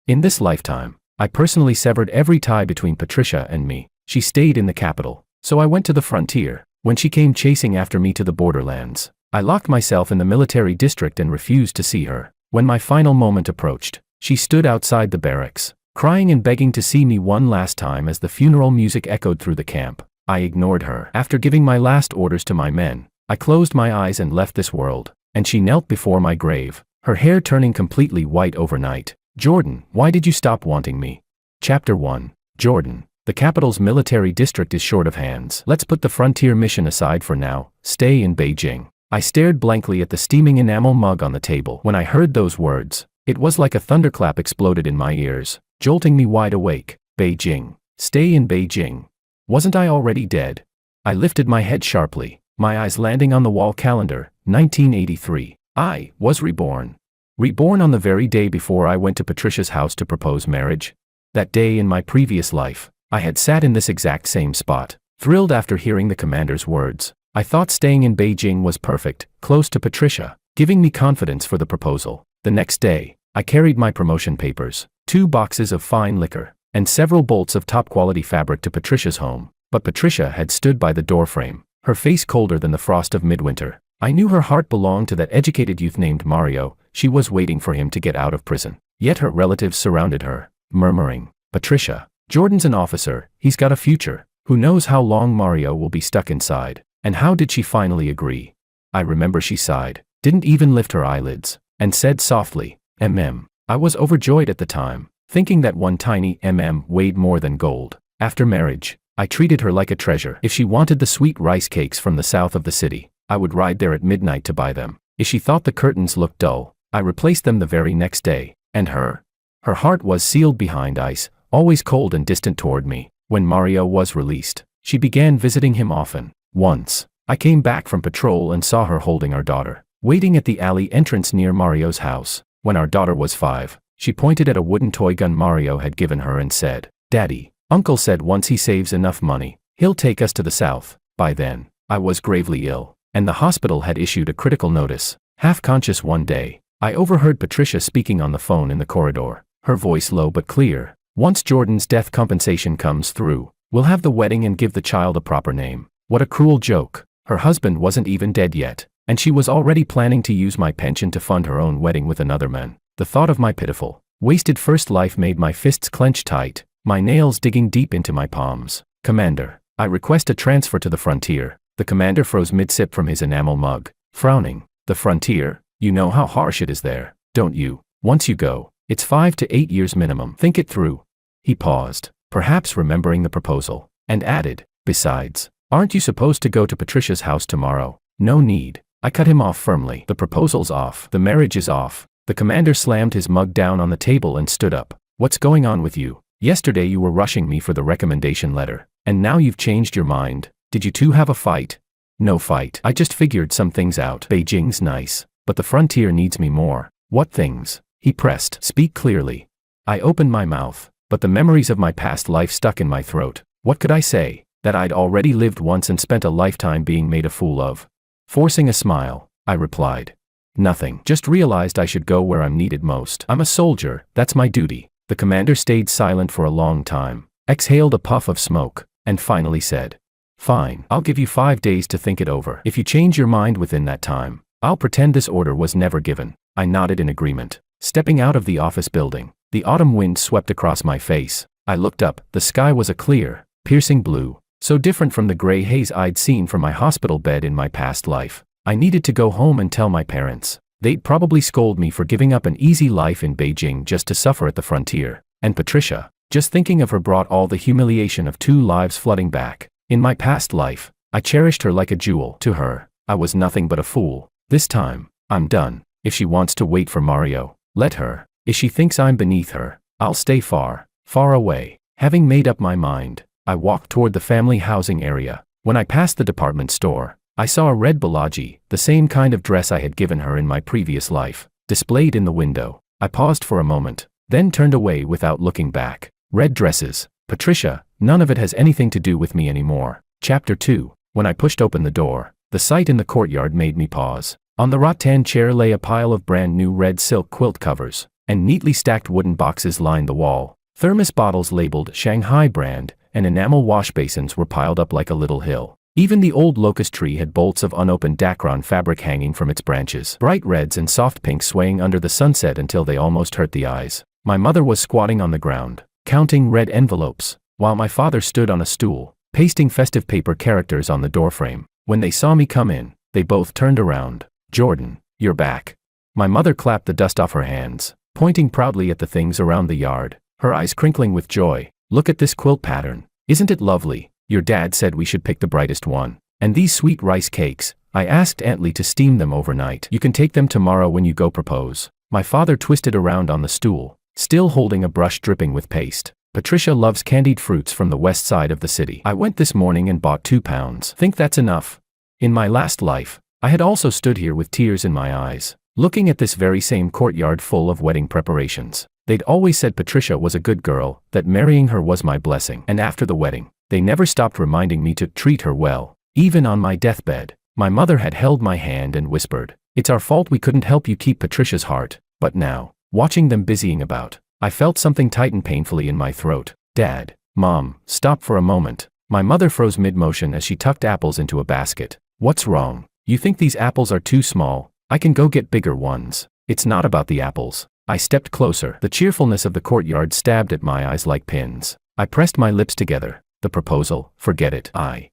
In this lifetime, I personally severed every tie between Patricia and me. She stayed in the capital, so I went to the frontier. When she came chasing after me to the borderlands, I locked myself in the military district and refused to see her. When my final moment approached, she stood outside the barracks, crying and begging to see me one last time as the funeral music echoed through the camp. I ignored her. After giving my last orders to my men, I closed my eyes and left this world, and she knelt before my grave, her hair turning completely white overnight. Jordan, why did you stop wanting me? Chapter 1. Jordan. The capital's military district is short of hands. Let's put the frontier mission aside for now. Stay in Beijing. I stared blankly at the steaming enamel mug on the table. When I heard those words, it was like a thunderclap exploded in my ears, jolting me wide awake. Beijing. Stay in Beijing. Wasn't I already dead? I lifted my head sharply, my eyes landing on the wall calendar. 1983. I was reborn. Reborn on the very day before I went to Patricia's house to propose marriage. That day in my previous life, I had sat in this exact same spot, thrilled after hearing the commander's words. I thought staying in Beijing was perfect, close to Patricia, giving me confidence for the proposal. The next day, I carried my promotion papers, 2 boxes of fine liquor, and several bolts of top-quality fabric to Patricia's home. But Patricia had stood by the doorframe, her face colder than the frost of midwinter. I knew her heart belonged to that educated youth named Mario. She was waiting for him to get out of prison. Yet her relatives surrounded her, murmuring, "Patricia, Jordan's an officer, he's got a future. Who knows how long Mario will be stuck inside?" And how did she finally agree? I remember she sighed, didn't even lift her eyelids, and said softly, I was overjoyed at the time, thinking that one tiny weighed more than gold. After marriage, I treated her like a treasure. If she wanted the sweet rice cakes from the south of the city, I would ride there at midnight to buy them. If she thought the curtains looked dull, I replaced them the very next day. And her heart was sealed behind ice, always cold and distant toward me. When Mario was released, she began visiting him often. Once, I came back from patrol and saw her holding our daughter, waiting at the alley entrance near Mario's house. When our daughter was 5, she pointed at a wooden toy gun Mario had given her and said, "Daddy, Uncle said once he saves enough money, he'll take us to the south." By then, I was gravely ill, and the hospital had issued a critical notice. Half conscious one day, I overheard Patricia speaking on the phone in the corridor, her voice low but clear. "Once Jordan's death compensation comes through, we'll have the wedding and give the child a proper name." What a cruel joke. Her husband wasn't even dead yet, and she was already planning to use my pension to fund her own wedding with another man. The thought of my pitiful, wasted first life made my fists clench tight, my nails digging deep into my palms. "Commander, I request a transfer to the frontier." The commander froze mid-sip from his enamel mug, frowning. "The frontier? You know how harsh it is there, don't you? Once you go, it's 5 to 8 years minimum. Think it through." He paused, perhaps remembering the proposal, and added, "Besides, aren't you supposed to go to Patricia's house tomorrow?" "No need." I cut him off firmly. "The proposal's off. The marriage is off." The commander slammed his mug down on the table and stood up. "What's going on with you? Yesterday you were rushing me for the recommendation letter, and now you've changed your mind. Did you two have a fight?" "No fight. I just figured some things out. Beijing's nice, but the frontier needs me more." "What things?" he pressed. "Speak clearly." I opened my mouth, but the memories of my past life stuck in my throat. What could I say? That I'd already lived once and spent a lifetime being made a fool of? Forcing a smile, I replied, "Nothing. Just realized I should go where I'm needed most. I'm a soldier, that's my duty." The commander stayed silent for a long time, exhaled a puff of smoke, and finally said, "Fine, I'll give you 5 days to think it over. If you change your mind within that time, I'll pretend this order was never given." I nodded in agreement. Stepping out of the office building, the autumn wind swept across my face. I looked up. The sky was a clear, piercing blue, so different from the gray haze I'd seen from my hospital bed in my past life. I needed to go home and tell my parents. They'd probably scold me for giving up an easy life in Beijing just to suffer at the frontier. And Patricia, just thinking of her brought all the humiliation of 2 lives flooding back. In my past life, I cherished her like a jewel. To her, I was nothing but a fool. This time, I'm done. If she wants to wait for Mario, let her. If she thinks I'm beneath her, I'll stay far, far away. Having made up my mind, I walked toward the family housing area. When I passed the department store, I saw a red balaji, the same kind of dress I had given her in my previous life, displayed in the window. I paused for a moment, then turned away without looking back. Red dresses, Patricia, none of it has anything to do with me anymore. Chapter 2. When I pushed open the door, the sight in the courtyard made me pause. On the rattan chair lay a pile of brand new red silk quilt covers, and neatly stacked wooden boxes lined the wall. Thermos bottles labeled Shanghai brand and enamel wash basins were piled up like a little hill. Even the old locust tree had bolts of unopened Dacron fabric hanging from its branches, bright reds and soft pinks swaying under the sunset until they almost hurt the eyes. My mother was squatting on the ground, counting red envelopes, while my father stood on a stool, pasting festive paper characters on the doorframe. When they saw me come in, they both turned around. "Jordan, you're back." My mother clapped the dust off her hands, pointing proudly at the things around the yard, her eyes crinkling with joy. "Look at this quilt pattern. Isn't it lovely? Your dad said we should pick the brightest one. And these sweet rice cakes, I asked Aunt Lee to steam them overnight. You can take them tomorrow when you go propose." My father twisted around on the stool, still holding a brush dripping with paste. "Patricia loves candied fruits from the west side of the city. I went this morning and bought 2 pounds. Think that's enough?" In my last life, I had also stood here with tears in my eyes, looking at this very same courtyard full of wedding preparations. They'd always said Patricia was a good girl, that marrying her was my blessing. And after the wedding, they never stopped reminding me to treat her well. Even on my deathbed, my mother had held my hand and whispered, "It's our fault we couldn't help you keep Patricia's heart." But now, watching them busying about, I felt something tighten painfully in my throat. "Dad, Mom, stop for a moment." My mother froze mid-motion as she tucked apples into a basket. "What's wrong? You think these apples are too small? I can go get bigger ones." "It's not about the apples." I stepped closer. The cheerfulness of the courtyard stabbed at my eyes like pins. I pressed my lips together. "The proposal, forget it. I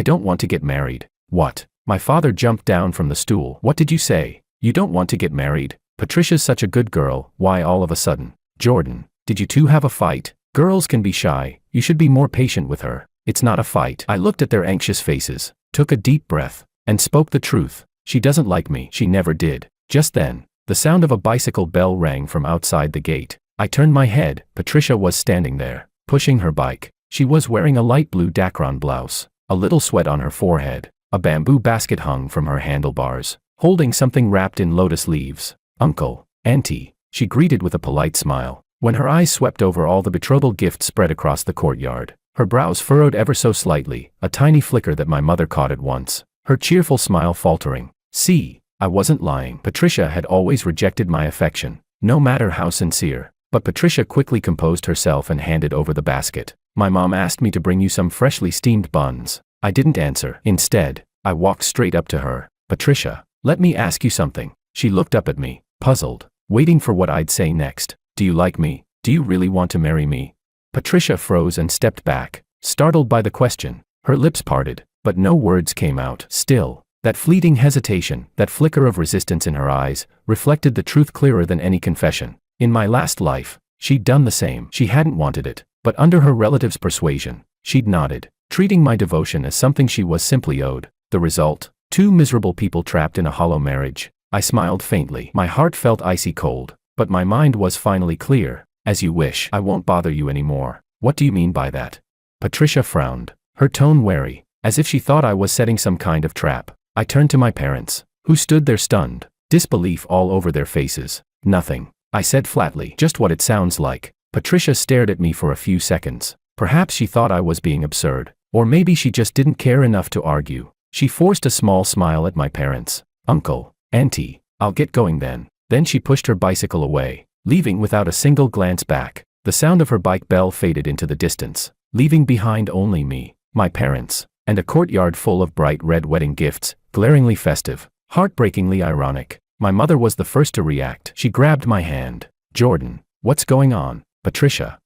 don't want to get married." "What?" My father jumped down from the stool. "What did you say? You don't want to get married? Patricia's such a good girl, why all of a sudden?" "Jordan, did you two have a fight? Girls can be shy, you should be more patient with her." "It's not a fight." I looked at their anxious faces, took a deep breath, and spoke the truth. "She doesn't like me. She never did." Just then, the sound of a bicycle bell rang from outside the gate. I turned my head. Patricia was standing there, pushing her bike. She was wearing a light blue Dacron blouse, a little sweat on her forehead. A bamboo basket hung from her handlebars, holding something wrapped in lotus leaves. "Uncle, Auntie," she greeted with a polite smile. When her eyes swept over all the betrothal gifts spread across the courtyard, her brows furrowed ever so slightly, a tiny flicker that my mother caught at once, her cheerful smile faltering. "See, I wasn't lying." Patricia had always rejected my affection, no matter how sincere. But Patricia quickly composed herself and handed over the basket. "My mom asked me to bring you some freshly steamed buns." I didn't answer. Instead, I walked straight up to her. "Patricia, let me ask you something." She looked up at me, puzzled, waiting for what I'd say next. "Do you like me? Do you really want to marry me?" Patricia froze and stepped back, startled by the question. Her lips parted, but no words came out. Still, that fleeting hesitation, that flicker of resistance in her eyes, reflected the truth clearer than any confession. In my last life, she'd done the same. She hadn't wanted it, but under her relatives' persuasion, she'd nodded, treating my devotion as something she was simply owed. The result? 2 miserable people trapped in a hollow marriage. I smiled faintly. My heart felt icy cold, but my mind was finally clear. "As you wish. I won't bother you anymore." "What do you mean by that?" Patricia frowned, her tone wary, as if she thought I was setting some kind of trap. I turned to my parents, who stood there stunned, disbelief all over their faces. "Nothing," I said flatly. "Just what it sounds like." Patricia stared at me for a few seconds. Perhaps she thought I was being absurd, or maybe she just didn't care enough to argue. She forced a small smile at my parents. "Uncle, Auntie, I'll get going then." Then she pushed her bicycle away, leaving without a single glance back. The sound of her bike bell faded into the distance, leaving behind only me, my parents, and a courtyard full of bright red wedding gifts, glaringly festive, heartbreakingly ironic. My mother was the first to react. She grabbed my hand. "Jordan, what's going on?" "Patricia,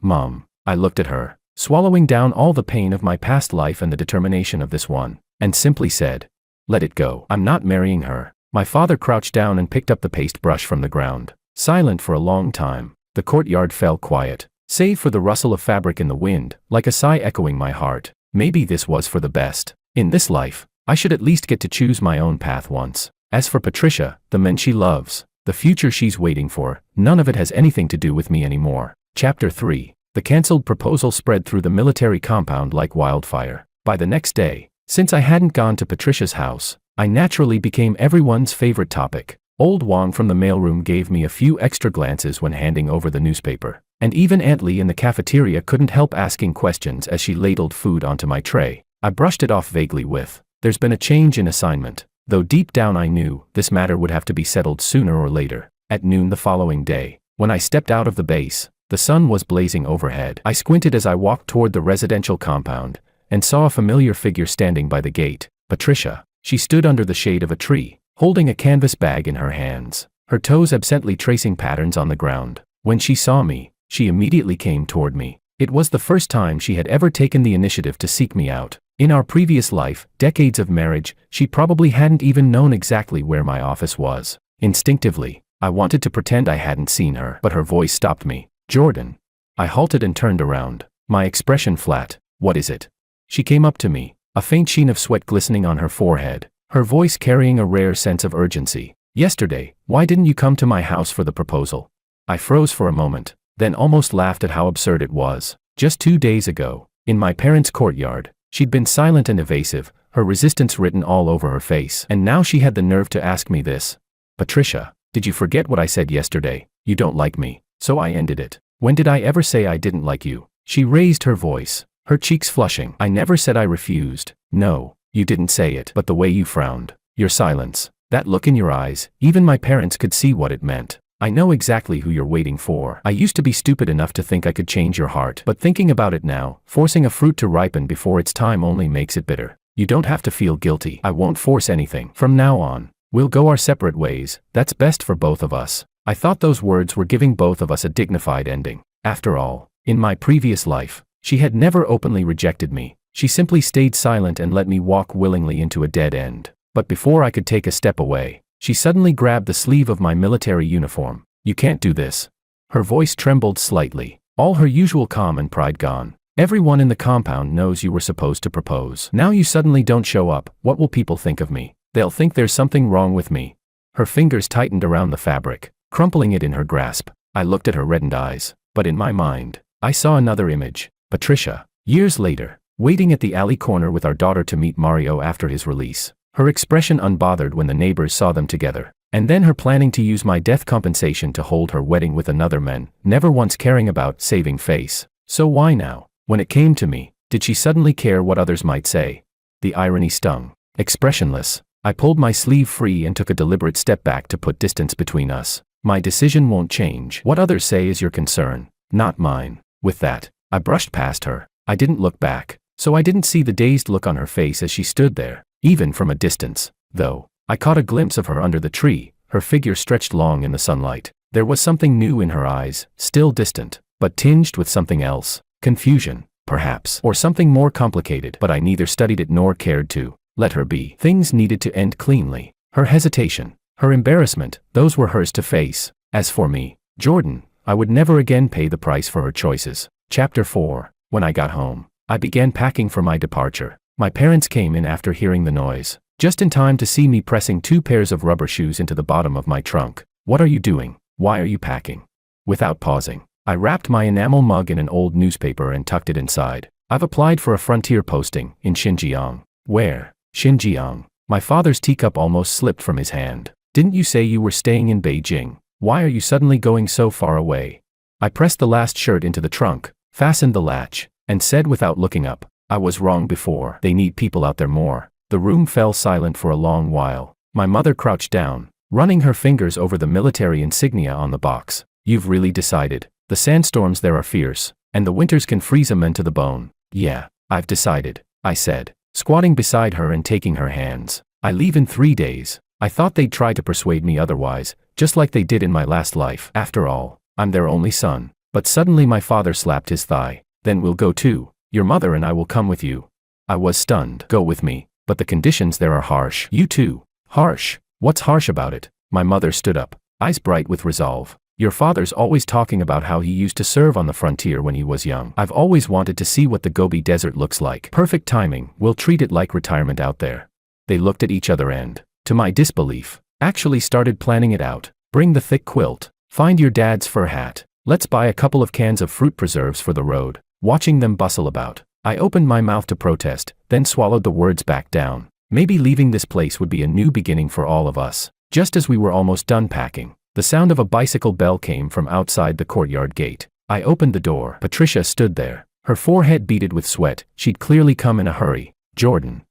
Mom." I looked at her, swallowing down all the pain of my past life and the determination of this one, and simply said, "Let it go. I'm not marrying her." My father crouched down and picked up the paste brush from the ground. Silent for a long time, the courtyard fell quiet, save for the rustle of fabric in the wind, like a sigh echoing my heart. Maybe this was for the best. In this life, I should at least get to choose my own path once. As for Patricia, the men she loves, the future she's waiting for, none of it has anything to do with me anymore. Chapter 3. The cancelled proposal spread through the military compound like wildfire. By the next day, since I hadn't gone to Patricia's house, I naturally became everyone's favorite topic. Old Wang from the mailroom gave me a few extra glances when handing over the newspaper, and even Aunt Lee in the cafeteria couldn't help asking questions as she ladled food onto my tray. I brushed it off vaguely with, "There's been a change in assignment," though deep down I knew this matter would have to be settled sooner or later. At noon the following day, when I stepped out of the base, the sun was blazing overhead. I squinted as I walked toward the residential compound, and saw a familiar figure standing by the gate. Patricia. She stood under the shade of a tree, holding a canvas bag in her hands, her toes absently tracing patterns on the ground. When she saw me, she immediately came toward me. It was the first time she had ever taken the initiative to seek me out. In our previous life, decades of marriage, she probably hadn't even known exactly where my office was. Instinctively, I wanted to pretend I hadn't seen her, but her voice stopped me. Jordan. I halted and turned around, my expression flat. What is it? She came up to me, a faint sheen of sweat glistening on her forehead, her voice carrying a rare sense of urgency. Yesterday, why didn't you come to my house for the proposal? I froze for a moment, then almost laughed at how absurd it was. Just 2 days ago, in my parents' courtyard, she'd been silent and evasive, her resistance written all over her face, and now she had the nerve to ask me this. Patricia, did you forget what I said yesterday? You don't like me, so I ended it. When did I ever say I didn't like you? She raised her voice, her cheeks flushing. I never said I refused. No, you didn't say it, but the way you frowned, your silence, that look in your eyes, even my parents could see what it meant. I know exactly who you're waiting for. I used to be stupid enough to think I could change your heart, but thinking about it now, forcing a fruit to ripen before its time only makes it bitter. You don't have to feel guilty. I won't force anything. From now on, we'll go our separate ways. That's best for both of us. I thought those words were giving both of us a dignified ending. After all, in my previous life, she had never openly rejected me. She simply stayed silent and let me walk willingly into a dead end. But before I could take a step away, she suddenly grabbed the sleeve of my military uniform. You can't do this. Her voice trembled slightly, all her usual calm and pride gone. Everyone in the compound knows you were supposed to propose. Now you suddenly don't show up. What will people think of me? They'll think there's something wrong with me. Her fingers tightened around the fabric, crumpling it in her grasp. I looked at her reddened eyes, but in my mind, I saw another image. Patricia. Years later, waiting at the alley corner with our daughter to meet Mario after his release. Her expression unbothered when the neighbors saw them together. And then her planning to use my death compensation to hold her wedding with another man, never once caring about saving face. So why now, when it came to me, did she suddenly care what others might say? The irony stung. Expressionless, I pulled my sleeve free and took a deliberate step back to put distance between us. My decision won't change. What others say is your concern, not mine. With that, I brushed past her. I didn't look back, so I didn't see the dazed look on her face as she stood there. Even from a distance, though, I caught a glimpse of her under the tree, her figure stretched long in the sunlight. There was something new in her eyes, still distant, but tinged with something else. Confusion, perhaps, or something more complicated, but I neither studied it nor cared to. Let her be. Things needed to end cleanly. Her hesitation, her embarrassment, those were hers to face. As for me, Jordan, I would never again pay the price for her choices. Chapter 4. When I got home, I began packing for my departure. My parents came in after hearing the noise, just in time to see me pressing 2 pairs of rubber shoes into the bottom of my trunk. What are you doing? Why are you packing? Without pausing, I wrapped my enamel mug in an old newspaper and tucked it inside. I've applied for a frontier posting in Xinjiang. Where? Xinjiang. My father's teacup almost slipped from his hand. Didn't you say you were staying in Beijing? Why are you suddenly going so far away? I pressed the last shirt into the trunk, fastened the latch, and said without looking up, I was wrong before. They need people out there more. The room fell silent for a long while. My mother crouched down, running her fingers over the military insignia on the box. You've really decided. The sandstorms there are fierce, and the winters can freeze a man to the bone. Yeah, I've decided, I said, squatting beside her and taking her hands. I leave in 3 days. I thought they'd try to persuade me otherwise, just like they did in my last life. After all, I'm their only son. But suddenly my father slapped his thigh. Then we'll go too. Your mother and I will come with you. I was stunned. Go with me. But the conditions there are harsh. You too. Harsh? What's harsh about it? My mother stood up, eyes bright with resolve. Your father's always talking about how he used to serve on the frontier when he was young. I've always wanted to see what the Gobi Desert looks like. Perfect timing. We'll treat it like retirement out there. They looked at each other and, to my disbelief, actually started planning it out. Bring the thick quilt. Find your dad's fur hat. Let's buy a couple of cans of fruit preserves for the road. Watching them bustle about, I opened my mouth to protest, then swallowed the words back down. Maybe leaving this place would be a new beginning for all of us. Just as we were almost done packing, the sound of a bicycle bell came from outside the courtyard gate. I opened the door. Patricia stood there, her forehead beaded with sweat. She'd clearly come in a hurry. Jordan,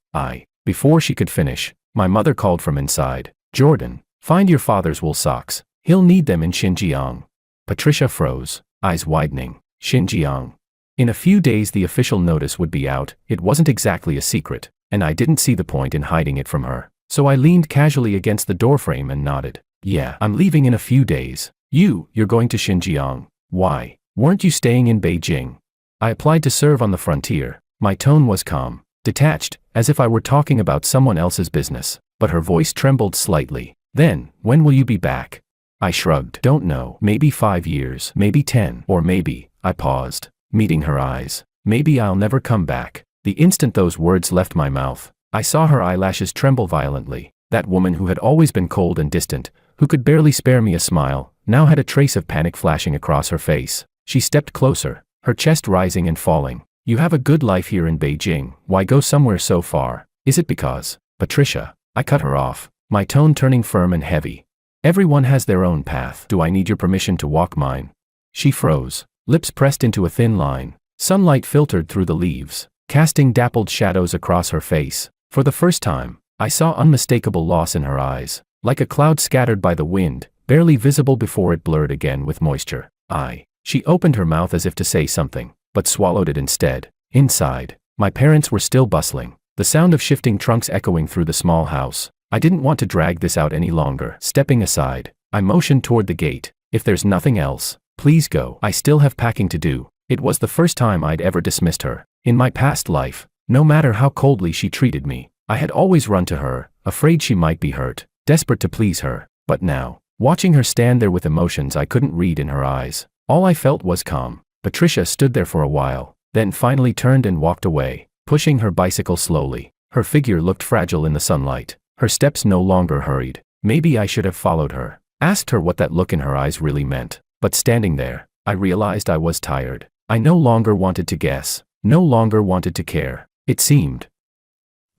Before she could finish, my mother called from inside. Jordan, find your father's wool socks. He'll need them in Xinjiang. Patricia froze, eyes widening. Xinjiang. In a few days the official notice would be out. It wasn't exactly a secret, and I didn't see the point in hiding it from her. So I leaned casually against the doorframe and nodded. Yeah, I'm leaving in a few days. You're going to Xinjiang. Why? Weren't you staying in Beijing? I applied to serve on the frontier. My tone was calm, detached, as if I were talking about someone else's business, but her voice trembled slightly. Then, when will you be back? I shrugged. Don't know. Maybe 5 years, maybe 10, or maybe, I paused, meeting her eyes. Maybe I'll never come back. The instant those words left my mouth, I saw her eyelashes tremble violently. That woman who had always been cold and distant, who could barely spare me a smile, now had a trace of panic flashing across her face. She stepped closer, her chest rising and falling. You have a good life here in Beijing, why go somewhere so far? Is it because? Patricia. I cut her off, my tone turning firm and heavy. Everyone has their own path. Do I need your permission to walk mine? She froze, lips pressed into a thin line. Sunlight filtered through the leaves, casting dappled shadows across her face. For the first time, I saw unmistakable loss in her eyes, like a cloud scattered by the wind, barely visible before it blurred again with moisture. She opened her mouth as if to say something, but swallowed it instead. Inside, my parents were still bustling, the sound of shifting trunks echoing through the small house. I didn't want to drag this out any longer. Stepping aside, I motioned toward the gate. If there's nothing else, please go. I still have packing to do. It was the first time I'd ever dismissed her. In my past life, no matter how coldly she treated me, I had always run to her, afraid she might be hurt, desperate to please her. But now, watching her stand there with emotions I couldn't read in her eyes, all I felt was calm. Patricia stood there for a while, then finally turned and walked away, pushing her bicycle slowly. Her figure looked fragile in the sunlight. Her steps no longer hurried. Maybe I should have followed her, asked her what that look in her eyes really meant. But standing there, I realized I was tired. I no longer wanted to guess, no longer wanted to care. It seemed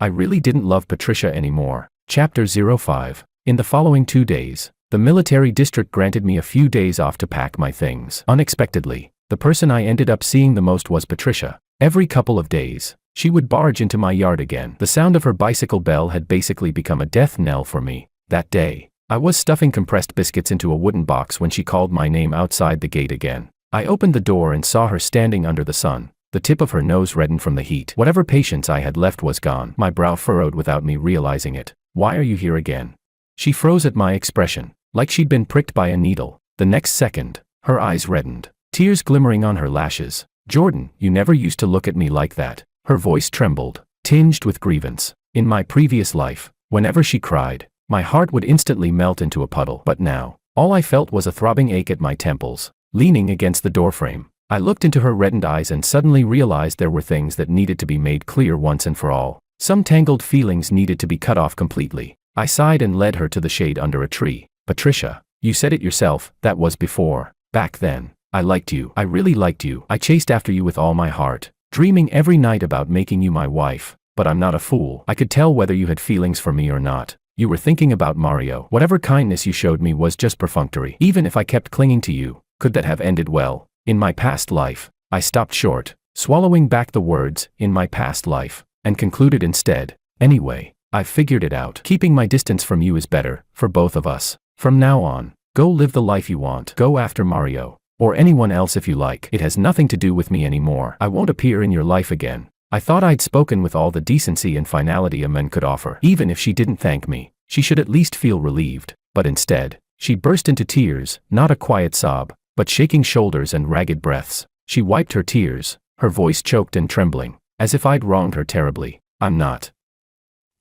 I really didn't love Patricia anymore. Chapter 05. In the following 2 days, the military district granted me a few days off to pack my things. Unexpectedly, the person I ended up seeing the most was Patricia. Every couple of days, she would barge into my yard again. The sound of her bicycle bell had basically become a death knell for me. That day, I was stuffing compressed biscuits into a wooden box when she called my name outside the gate again. I opened the door and saw her standing under the sun. The tip of her nose reddened from the heat. Whatever patience I had left was gone. My brow furrowed without me realizing it. Why are you here again? She froze at my expression, like she'd been pricked by a needle. The next second, her eyes reddened, tears glimmering on her lashes. Jordan, you never used to look at me like that. Her voice trembled, tinged with grievance. In my previous life, whenever she cried, my heart would instantly melt into a puddle. But now, all I felt was a throbbing ache at my temples. Leaning against the doorframe, I looked into her reddened eyes and suddenly realized there were things that needed to be made clear once and for all. Some tangled feelings needed to be cut off completely. I sighed and led her to the shade under a tree. Patricia, you said it yourself, that was before. Back then, I liked you. I really liked you. I chased after you with all my heart, dreaming every night about making you my wife. But I'm not a fool. I could tell whether you had feelings for me or not. You were thinking about Mario. Whatever kindness you showed me was just perfunctory. Even if I kept clinging to you, could that have ended well? In my past life, I stopped short, swallowing back the words, in my past life, and concluded instead, anyway, I've figured it out. Keeping my distance from you is better, for both of us. From now on, go live the life you want. Go after Mario. Or anyone else if you like. It has nothing to do with me anymore. I won't appear in your life again. I thought I'd spoken with all the decency and finality a man could offer. Even if she didn't thank me, she should at least feel relieved. But instead, she burst into tears, not a quiet sob, but shaking shoulders and ragged breaths. She wiped her tears, her voice choked and trembling, as if I'd wronged her terribly. I'm not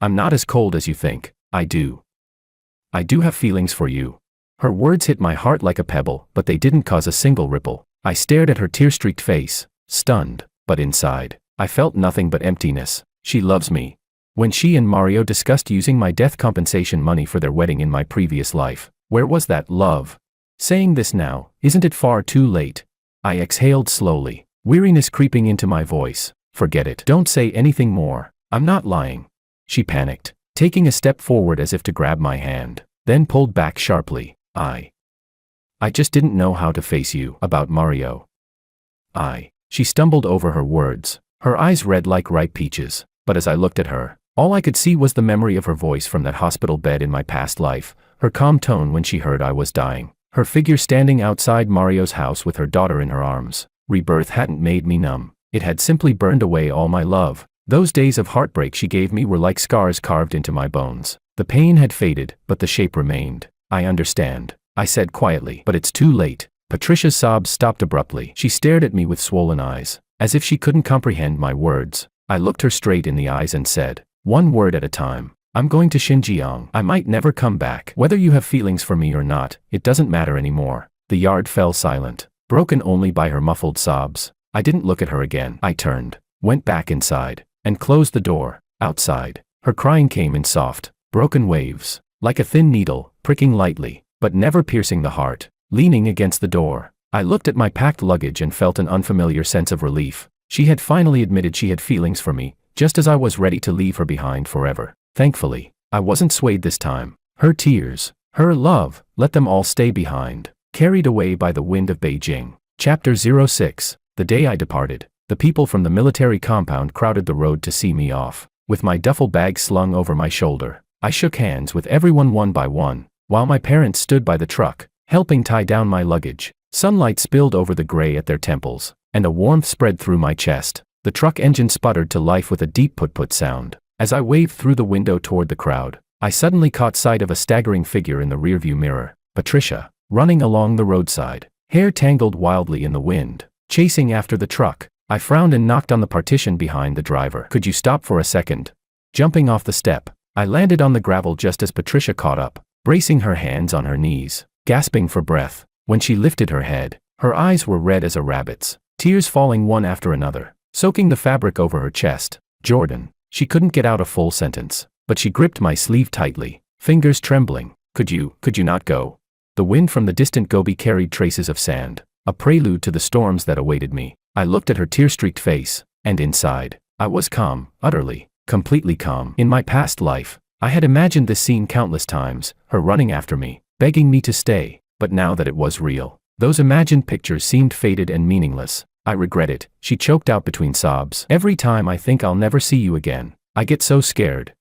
as cold as you think. I do have feelings for you. Her words hit my heart like a pebble, but they didn't cause a single ripple. I stared at her tear-streaked face, stunned, but inside, I felt nothing but emptiness. She loves me. When she and Mario discussed using my death compensation money for their wedding in my previous life, where was that love? Saying this now, isn't it far too late? I exhaled slowly, weariness creeping into my voice. Forget it. Don't say anything more. I'm not lying. She panicked, taking a step forward as if to grab my hand, then pulled back sharply. I just didn't know how to face you about Mario. She stumbled over her words, her eyes red like ripe peaches, but as I looked at her, all I could see was the memory of her voice from that hospital bed in my past life, her calm tone when she heard I was dying, her figure standing outside Mario's house with her daughter in her arms. Rebirth hadn't made me numb. It had simply burned away all my love. Those days of heartbreak she gave me were like scars carved into my bones. The pain had faded, but the shape remained. I understand, I said quietly, but it's too late. Patricia's sobs stopped abruptly. She stared at me with swollen eyes, as if she couldn't comprehend my words. I looked her straight in the eyes and said, one word at a time. I'm going to Xinjiang. I might never come back. Whether you have feelings for me or not, it doesn't matter anymore. The yard fell silent, broken only by her muffled sobs. I didn't look at her again. I turned, went back inside, and closed the door. Outside, her crying came in soft, broken waves, like a thin needle, pricking lightly, but never piercing the heart. Leaning against the door, I looked at my packed luggage and felt an unfamiliar sense of relief. She had finally admitted she had feelings for me, just as I was ready to leave her behind forever. Thankfully, I wasn't swayed this time. Her tears, her love, let them all stay behind, carried away by the wind of Beijing. Chapter 06. The day I departed, the people from the military compound crowded the road to see me off. With my duffel bag slung over my shoulder, I shook hands with everyone one by one, while my parents stood by the truck, helping tie down my luggage. Sunlight spilled over the gray at their temples, and a warmth spread through my chest. The truck engine sputtered to life with a deep put-put sound. As I waved through the window toward the crowd, I suddenly caught sight of a staggering figure in the rearview mirror. Patricia, running along the roadside, hair tangled wildly in the wind, chasing after the truck. I frowned and knocked on the partition behind the driver. Could you stop for a second? Jumping off the step, I landed on the gravel just as Patricia caught up, bracing her hands on her knees, gasping for breath. When she lifted her head, her eyes were red as a rabbit's, tears falling one after another, soaking the fabric over her chest. Jordan. She couldn't get out a full sentence, but she gripped my sleeve tightly, fingers trembling. Could you not go? The wind from the distant Gobi carried traces of sand, a prelude to the storms that awaited me. I looked at her tear-streaked face, and inside, I was calm, utterly, completely calm. In my past life, I had imagined this scene countless times, her running after me, begging me to stay, but now that it was real, those imagined pictures seemed faded and meaningless. I regret it, she choked out between sobs. Every time I think I'll never see you again, I get so scared.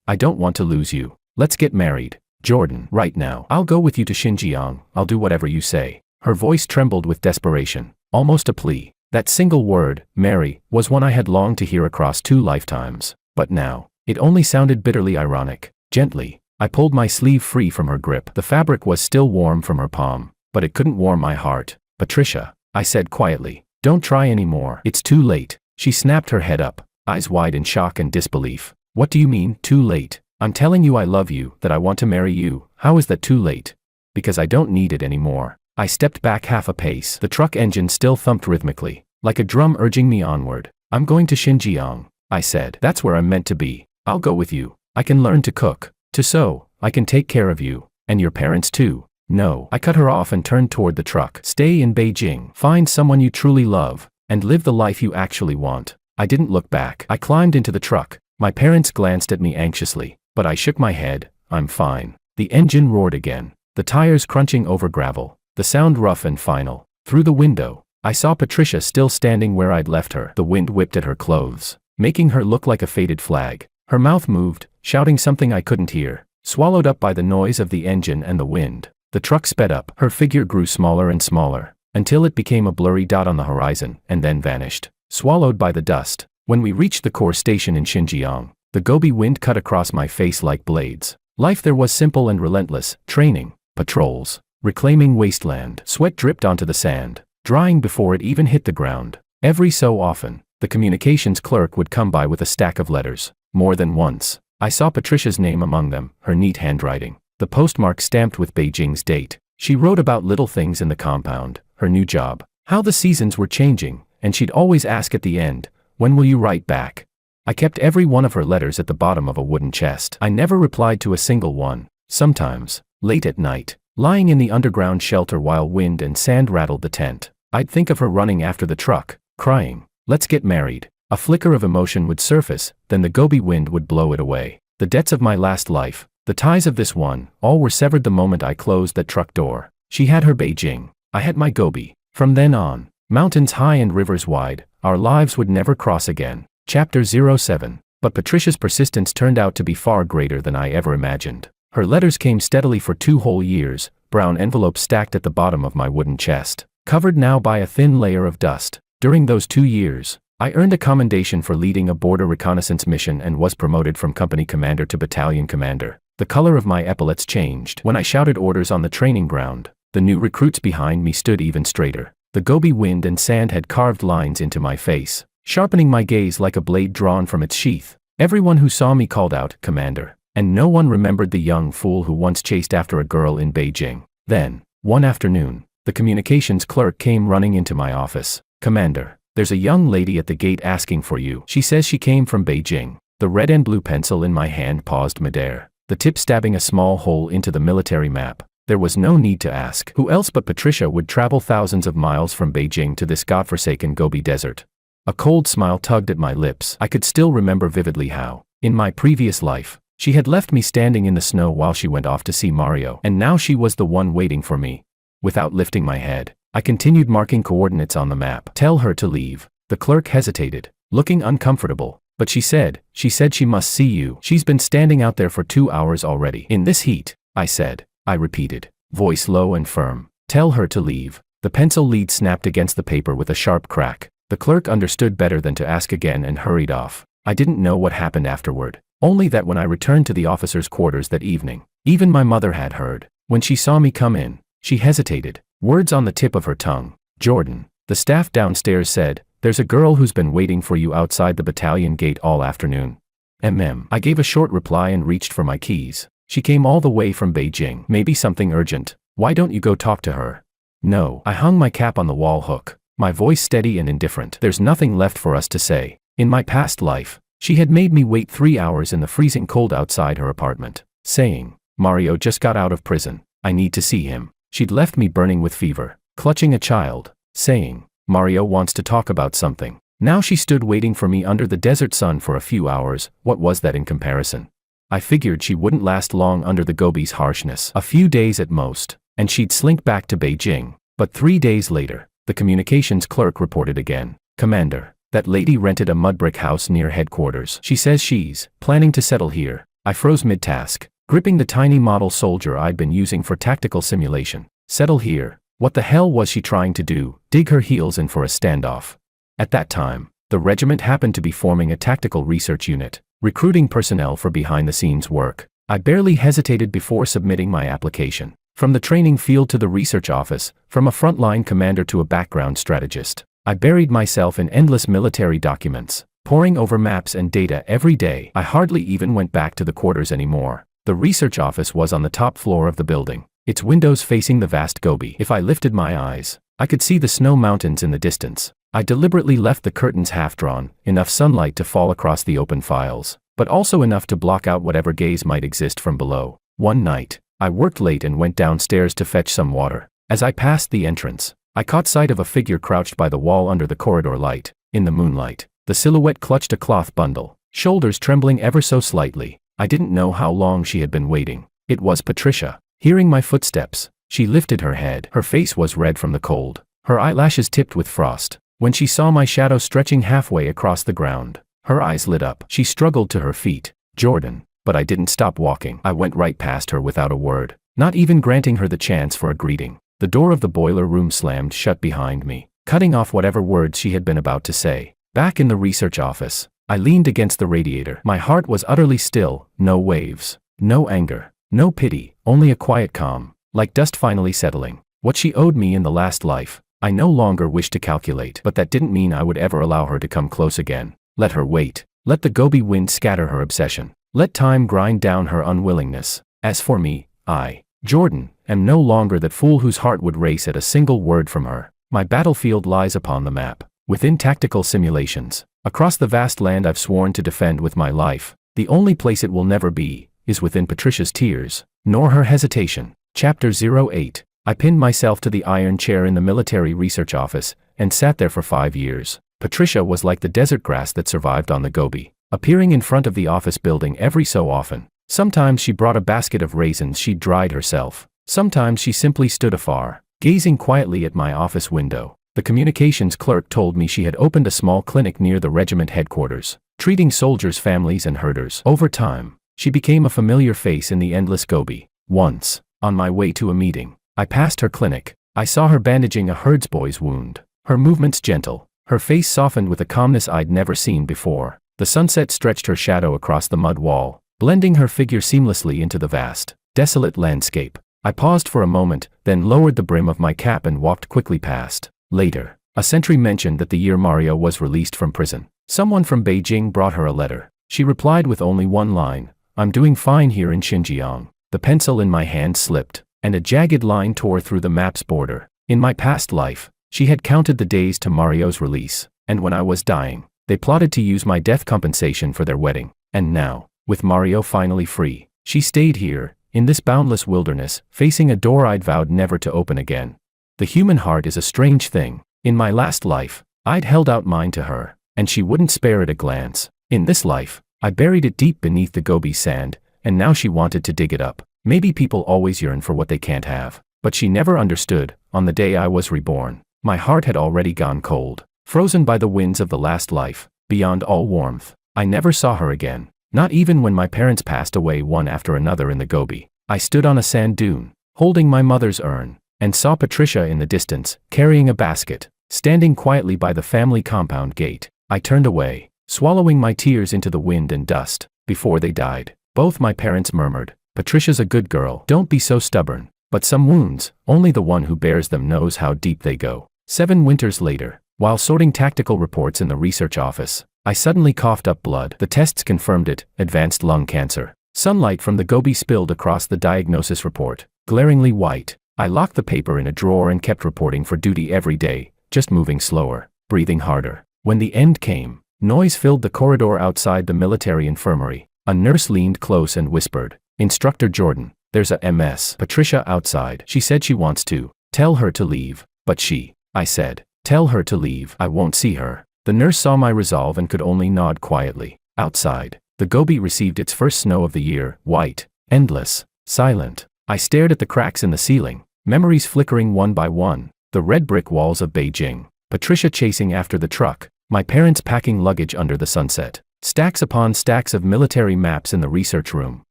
I don't want to lose you. Let's get married, Jordan, right now. I'll go with you to Xinjiang. I'll do whatever you say. Her voice trembled with desperation, almost a plea. That single word, marry, was one I had longed to hear across 2 lifetimes. But now, it only sounded bitterly ironic. Gently, I pulled my sleeve free from her grip. The fabric was still warm from her palm, but it couldn't warm my heart. Patricia, I said quietly, don't try anymore. It's too late. She snapped her head up, eyes wide in shock and disbelief. What do you mean, too late? I'm telling you I love you, that I want to marry you. How is that too late? Because I don't need it anymore. I stepped back half a pace. The truck engine still thumped rhythmically, like a drum urging me onward. I'm going to Xinjiang, I said. That's where I'm meant to be. I'll go with you. I can learn to cook, to sew. I can take care of you. And your parents too. No. I cut her off and turned toward the truck. Stay in Beijing. Find someone you truly love, and live the life you actually want. I didn't look back. I climbed into the truck. My parents glanced at me anxiously, but I shook my head. I'm fine. The engine roared again, the tires crunching over gravel, the sound rough and final. Through the window, I saw Patricia still standing where I'd left her. The wind whipped at her clothes, making her look like a faded flag. Her mouth moved, shouting something I couldn't hear, swallowed up by the noise of the engine and the wind. The truck sped up. Her figure grew smaller and smaller, until it became a blurry dot on the horizon, and then vanished, swallowed by the dust. When we reached the core station in Xinjiang, the Gobi wind cut across my face like blades. Life there was simple and relentless: training, patrols, reclaiming wasteland. Sweat dripped onto the sand, drying before it even hit the ground. Every so often, the communications clerk would come by with a stack of letters. More than once, I saw Patricia's name among them, her neat handwriting, the postmark stamped with Beijing's date. She wrote about little things in the compound, her new job, how the seasons were changing, and she'd always ask at the end, "When will you write back?" I kept every one of her letters at the bottom of a wooden chest. I never replied to a single one. Sometimes, late at night, lying in the underground shelter while wind and sand rattled the tent, I'd think of her running after the truck, crying, "Let's get married." A flicker of emotion would surface, then the Gobi wind would blow it away. The debts of my last life, the ties of this one, all were severed the moment I closed that truck door. She had her Beijing, I had my Gobi. From then on, mountains high and rivers wide, our lives would never cross again. Chapter 07. But Patricia's persistence turned out to be far greater than I ever imagined. Her letters came steadily for 2 whole years, brown envelopes stacked at the bottom of my wooden chest, covered now by a thin layer of dust. During those 2 years, I earned a commendation for leading a border reconnaissance mission and was promoted from company commander to battalion commander. The color of my epaulets changed when I shouted orders on the training ground. The new recruits behind me stood even straighter. The Gobi wind and sand had carved lines into my face, sharpening my gaze like a blade drawn from its sheath. Everyone who saw me called out, "Commander," and no one remembered the young fool who once chased after a girl in Beijing. Then, one afternoon, the communications clerk came running into my office. "Commander, there's a young lady at the gate asking for you. She says she came from Beijing." The red and blue pencil in my hand paused midair, the tip stabbing a small hole into the military map. There was no need to ask. Who else but Patricia would travel thousands of miles from Beijing to this godforsaken Gobi desert? A cold smile tugged at my lips. I could still remember vividly how, in my previous life, she had left me standing in the snow while she went off to see Mario, and now she was the one waiting for me. Without lifting my head, I continued marking coordinates on the map. "Tell her to leave." The clerk hesitated, looking uncomfortable. "But she said she must see you. She's been standing out there for 2 hours already." "In this heat," I said. I repeated, voice low and firm. "Tell her to leave." The pencil lead snapped against the paper with a sharp crack. The clerk understood better than to ask again and hurried off. I didn't know what happened afterward, only that when I returned to the officers' quarters that evening, even my mother had heard. When she saw me come in, she hesitated, words on the tip of her tongue. "Jordan," the staff downstairs said, "there's a girl who's been waiting for you outside the battalion gate all afternoon." I gave a short reply and reached for my keys. "She came all the way from Beijing. Maybe something urgent. Why don't you go talk to her?" "No." I hung my cap on the wall hook, my voice steady and indifferent. "There's nothing left for us to say. In my past life, she had made me wait 3 hours in the freezing cold outside her apartment, saying, 'Mario just got out of prison. I need to see him.' She'd left me burning with fever, clutching a child, saying, 'Mario wants to talk about something.' Now she stood waiting for me under the desert sun for a few hours. What was that in comparison? I figured she wouldn't last long under the Gobi's harshness, a few days at most, and she'd slink back to Beijing. But 3 days later, the communications clerk reported again. "Commander, that lady rented a mud-brick house near headquarters. She says she's planning to settle here." I froze mid-task, gripping the tiny model soldier I'd been using for tactical simulation. Settle here? What the hell was she trying to do? Dig her heels in for a standoff? At that time, the regiment happened to be forming a tactical research unit, recruiting personnel for behind-the-scenes work. I barely hesitated before submitting my application. From the training field to the research office, from a frontline commander to a background strategist, I buried myself in endless military documents, poring over maps and data every day. I hardly even went back to the quarters anymore. The research office was on the top floor of the building, its windows facing the vast Gobi. If I lifted my eyes, I could see the snow mountains in the distance. I deliberately left the curtains half-drawn, enough sunlight to fall across the open files, but also enough to block out whatever gaze might exist from below. One night, I worked late and went downstairs to fetch some water. As I passed the entrance, I caught sight of a figure crouched by the wall under the corridor light. In the moonlight, the silhouette clutched a cloth bundle, shoulders trembling ever so slightly. I didn't know how long she had been waiting. It was Patricia. Hearing my footsteps, she lifted her head. Her face was red from the cold, her eyelashes tipped with frost. When she saw my shadow stretching halfway across the ground, her eyes lit up. She struggled to her feet. "Jordan." But I didn't stop walking. I went right past her without a word, not even granting her the chance for a greeting. The door of the boiler room slammed shut behind me, cutting off whatever words she had been about to say. Back in the research office, I leaned against the radiator. My heart was utterly still. No waves, no anger, no pity, only a quiet calm, like dust finally settling. What she owed me in the last life, I no longer wished to calculate, but that didn't mean I would ever allow her to come close again. Let her wait. Let the Gobi wind scatter her obsession. Let time grind down her unwillingness. As for me, I, Jordan, am no longer that fool whose heart would race at a single word from her. My battlefield lies upon the map, within tactical simulations, across the vast land I've sworn to defend with my life. The only place it will never be, is within Patricia's tears, nor her hesitation. Chapter 08. I pinned myself to the iron chair in the military research office, and sat there for 5 years. Patricia was like the desert grass that survived on the Gobi, appearing in front of the office building every so often. Sometimes she brought a basket of raisins she'd dried herself. Sometimes she simply stood afar, gazing quietly at my office window. The communications clerk told me she had opened a small clinic near the regiment headquarters, treating soldiers' families and herders. Over time, She became a familiar face in the endless Gobi. Once, on my way to a meeting, I passed her clinic. I saw her bandaging a herdsboy's wound. Her movements gentle, her face softened with a calmness I'd never seen before. The sunset stretched her shadow across the mud wall, blending her figure seamlessly into the vast, desolate landscape. I paused for a moment, then lowered the brim of my cap and walked quickly past. Later, a sentry mentioned that the year Mario was released from prison, someone from Beijing brought her a letter. She replied with only one line, "I'm doing fine here in Xinjiang." The pencil in my hand slipped, and a jagged line tore through the map's border. In my past life, she had counted the days to Mario's release, and when I was dying, they plotted to use my death compensation for their wedding. And now, with Mario finally free, she stayed here, in this boundless wilderness, facing a door I'd vowed never to open again. The human heart is a strange thing. In my last life, I'd held out mine to her, and she wouldn't spare it a glance. In this life, I buried it deep beneath the Gobi sand, and now she wanted to dig it up. Maybe people always yearn for what they can't have, but she never understood. On the day I was reborn, my heart had already gone cold, frozen by the winds of the last life, beyond all warmth. I never saw her again, not even when my parents passed away one after another in the Gobi. I stood on a sand dune, holding my mother's urn, and saw Patricia in the distance, carrying a basket, standing quietly by the family compound gate. I turned away, swallowing my tears into the wind and dust. Before they died, both my parents murmured, "Patricia's a good girl, don't be so stubborn." But some wounds, only the one who bears them knows how deep they go. 7 winters later, while sorting tactical reports in the research office, I suddenly coughed up blood. The tests confirmed it, advanced lung cancer. Sunlight from the Gobi spilled across the diagnosis report, glaringly white. I locked the paper in a drawer and kept reporting for duty every day, just moving slower, breathing harder. When the end came, noise filled the corridor outside the military infirmary. A nurse leaned close and whispered, "Instructor Jordan, there's a MS. Patricia outside. She said she wants to. Tell her to leave." "But I said, "Tell her to leave. I won't see her." The nurse saw my resolve and could only nod quietly. Outside, the Gobi received its first snow of the year, white, endless, silent. I stared at the cracks in the ceiling, memories flickering one by one, the red brick walls of Beijing, Patricia chasing after the truck, my parents packing luggage under the sunset, stacks upon stacks of military maps in the research room,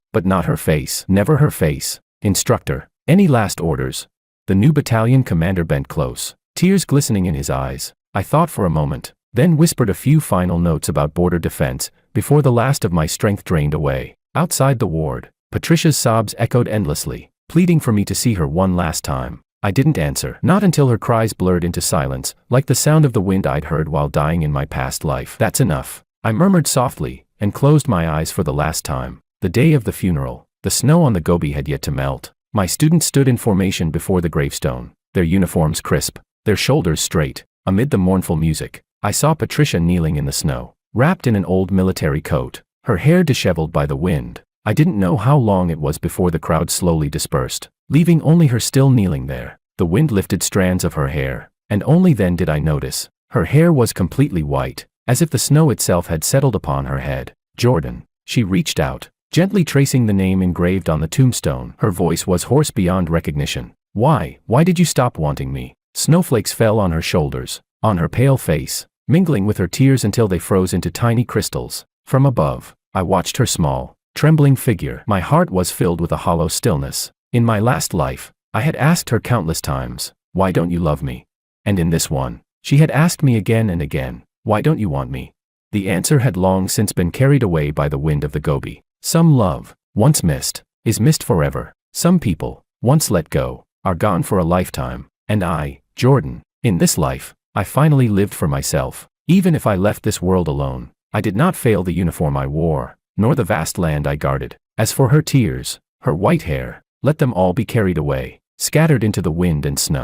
but not her face, never her face. "Instructor, any last orders?" The new battalion commander bent close, tears glistening in his eyes. I thought for a moment, then whispered a few final notes about border defense, before the last of my strength drained away. Outside the ward, Patricia's sobs echoed endlessly, pleading for me to see her one last time. I didn't answer, not until her cries blurred into silence, like the sound of the wind I'd heard while dying in my past life. "That's enough," I murmured softly, and closed my eyes for the last time. The day of the funeral, the snow on the Gobi had yet to melt. My students stood in formation before the gravestone, their uniforms crisp, their shoulders straight. Amid the mournful music, I saw Patricia kneeling in the snow, wrapped in an old military coat, her hair disheveled by the wind. I didn't know how long it was before the crowd slowly dispersed, leaving only her still kneeling there. The wind lifted strands of her hair, and only then did I notice. Her hair was completely white, as if the snow itself had settled upon her head. "Jordan." She reached out, gently tracing the name engraved on the tombstone. Her voice was hoarse beyond recognition. Why did you stop wanting me?" Snowflakes fell on her shoulders, on her pale face, mingling with her tears until they froze into tiny crystals. From above, I watched her small, trembling figure. My heart was filled with a hollow stillness. In my last life, I had asked her countless times, "Why don't you love me?" And in this one, she had asked me again and again, "Why don't you want me?" The answer had long since been carried away by the wind of the Gobi. Some love, once missed, is missed forever. Some people, once let go, are gone for a lifetime. And I, Jordan, in this life, I finally lived for myself. Even if I left this world alone, I did not fail the uniform I wore, nor the vast land I guarded. As for her tears, her white hair, let them all be carried away, scattered into the wind and snow.